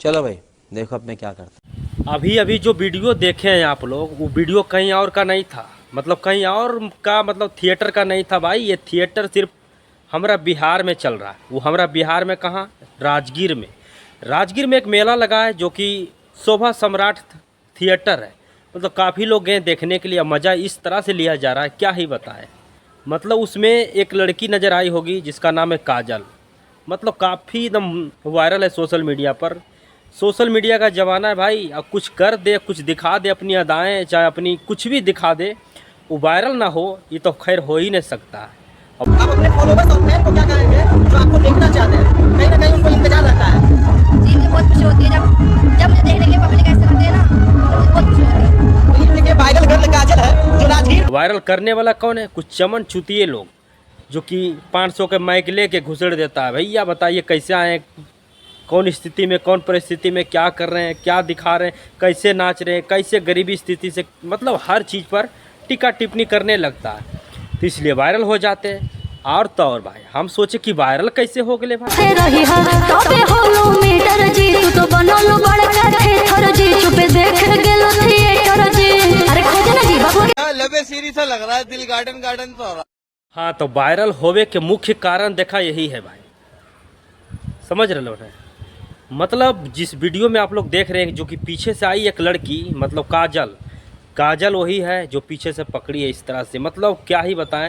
चलो भाई देखो अब मैं क्या करता। अभी जो वीडियो देखे हैं आप लोग, वो वीडियो कहीं और का नहीं था, मतलब कहीं और का, मतलब थिएटर का नहीं था भाई। ये थिएटर सिर्फ हमारा बिहार में चल रहा है। वो हमारा बिहार में कहाँ? राजगीर में। राजगीर में एक मेला लगा है जो कि शोभा सम्राट थिएटर है। मतलब काफ़ी लोग गए देखने के लिए। मज़ा इस तरह से लिया जा रहा है, क्या ही बताएं। मतलब उसमें एक लड़की नज़र आई होगी जिसका नाम है काजल। मतलब काफ़ी एकदम वायरल है सोशल मीडिया पर। सोशल मीडिया का ज़माना है भाई। अब कुछ कर दे, कुछ दिखा दे, अपनी अदाएँ चाहे अपनी कुछ भी दिखा दे, वो वायरल ना हो, ये तो खैर हो ही नहीं सकता है। आप अपने फॉलोवर्स और फैन को क्या करेंगे जो आपको देखना चाहते हैं? कहीं ना कहीं उनको इंतजार रहता है। जी मुझे बहुत खुशी होती है जब मुझे देखने के पब्लिक ऐसे करते हैं ना, तो मुझे बहुत खुशी होती है। तो ये देखिए वायरल गर्ल काजल है जो राजगीर। वायरल करने वाला कौन है? कुछ चमन चुतिए लोग जो कि 500 के माइक लेके घुसड़ देता है। भैया बताइए कैसे आए, कौन स्थिति में, कौन परिस्थिति में, क्या कर रहे हैं, क्या दिखा रहे हैं, कैसे नाच रहे हैं, कैसे गरीबी स्थिति से, मतलब हर चीज़ पर टीका टिप्पणी करने लगता है, तो इसलिए वायरल हो जाते हैं। और तो और भाई हम सोचे कि वायरल कैसे हो गए भाई। से रही हा तबे होलो मीटर जी, तू तो बनलो बड़का थिएटर जी, चुपे देख गेलो थिएटर जी। अरे खोजे ना जी बाबू, लबे सीरी सा लग रहा है, दिल गार्डन गार्डन तो हो रहा। हाँ, तो वायरल होवे के मुख्य कारण देखा यही है भाई, समझ रहे लोग। मतलब जिस वीडियो में आप लोग देख रहे हैं जो कि पीछे से आई एक लड़की, मतलब काजल वही है जो पीछे से पकड़ी है इस तरह से। मतलब क्या ही बताएं,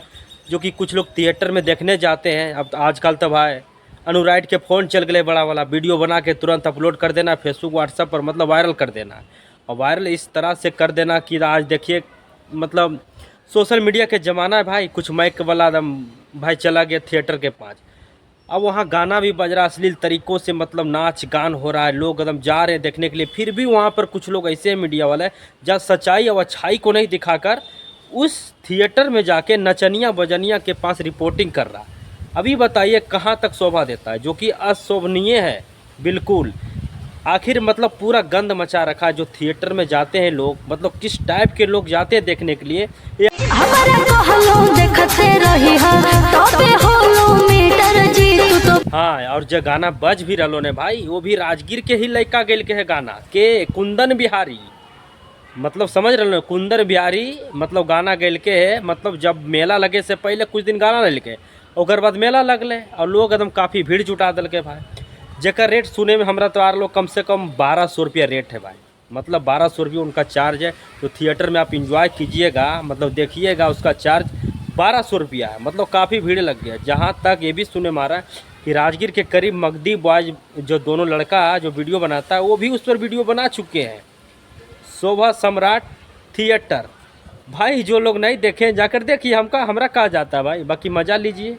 जो कि कुछ लोग थिएटर में देखने जाते हैं। अब आजकल तो भाई अनुराइट के फ़ोन चल गए बड़ा वाला, वीडियो बना के तुरंत अपलोड कर देना फेसबुक व्हाट्सएप पर, मतलब वायरल कर देना। और वायरल इस तरह से कर देना कि आज देखिए, मतलब सोशल मीडिया के ज़माना है भाई। कुछ माइक वाला एकदम भाई चला गया थिएटर के पास, अब वहाँ गाना भी बज रहा अश्लील तरीक़ों से, मतलब नाच गान हो रहा है, लोग एकदम जा रहे हैं देखने के लिए। फिर भी वहाँ पर कुछ लोग ऐसे हैं मीडिया वाले जहाँ सच्चाई और अच्छाई को नहीं दिखाकर उस थिएटर में जाके नचनिया बजनिया के पास रिपोर्टिंग कर रहा है। अभी बताइए कहाँ तक शोभा देता है, जो कि अशोभनीय है बिल्कुल। आखिर मतलब पूरा गंद मचा रखा है जो थिएटर में जाते हैं लोग, मतलब किस टाइप के लोग जाते हैं देखने के लिए। हमारे कहलो देखते रही हा तबे होलो मीटर जी, तू तो। हाँ, और जो गाना बज भी रहो ने भाई, वो भी राजगीर के ही लड़का गेल के है गाना के, कुंदन बिहारी। मतलब समझ रहे हो, कुंदन बिहारी मतलब गाना गेल के है। मतलब जब मेला लगे से पहले कुछ दिन गाना नहीं लिखे, और बाद मेला लगले और लोग एकदम काफ़ी भीड़ जुटा दिल के भाई। जेकर रेट सुने में हमारा तो यार लोग कम से कम 1200 रुपया रेट है भाई। मतलब 1200 रुपये उनका चार्ज है। तो थिएटर में आप इंजॉय कीजिएगा, मतलब देखिएगा, उसका चार्ज 1200 रुपया है। मतलब काफ़ी भीड़ लग गया। जहाँ तक ये भी सुने मारा कि राजगीर के करीब मगदी बॉयज जो दोनों लड़का जो वीडियो बनाता है, वो भी उस पर वीडियो बना चुके हैं। शोभा सम्राट थिएटर भाई, जो लोग नहीं देखें जाकर देखिए। हमरा कहा जाता है भाई, बाकी मज़ा लीजिए।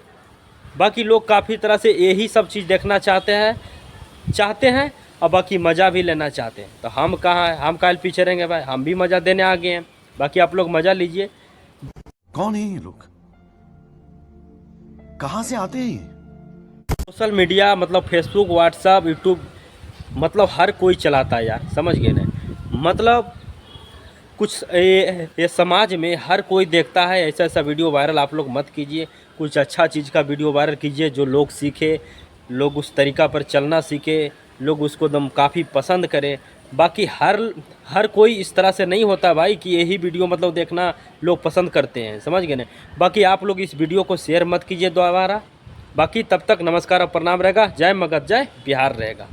बाकी लोग काफ़ी तरह से यही सब चीज़ देखना चाहते हैं और बाकी मज़ा भी लेना चाहते हैं। तो हम कहाँ हैं, हम काल पीछे रहेंगे भाई, हम भी मज़ा देने आ गए हैं। बाकी आप लोग मज़ा लीजिए। कौन है ये लोग, कहाँ से आते हैं? सोशल मीडिया मतलब फेसबुक व्हाट्सएप यूट्यूब, मतलब हर कोई चलाता है यार, समझ गए ना। मतलब कुछ ये समाज में हर कोई देखता है। ऐसा वीडियो वायरल आप लोग मत कीजिए। कुछ अच्छा चीज़ का वीडियो वायरल कीजिए जो लोग सीखे, लोग उस तरीक़ा पर चलना सीखे, लोग उसको दम काफ़ी पसंद करें। बाकी हर कोई इस तरह से नहीं होता भाई कि यही वीडियो मतलब देखना लोग पसंद करते हैं, समझ गए ना। बाकी आप लोग इस वीडियो को शेयर मत कीजिए दोबारा। बाकी तब तक नमस्कार और प्रणाम रहेगा। जय मगध, जय बिहार रहेगा।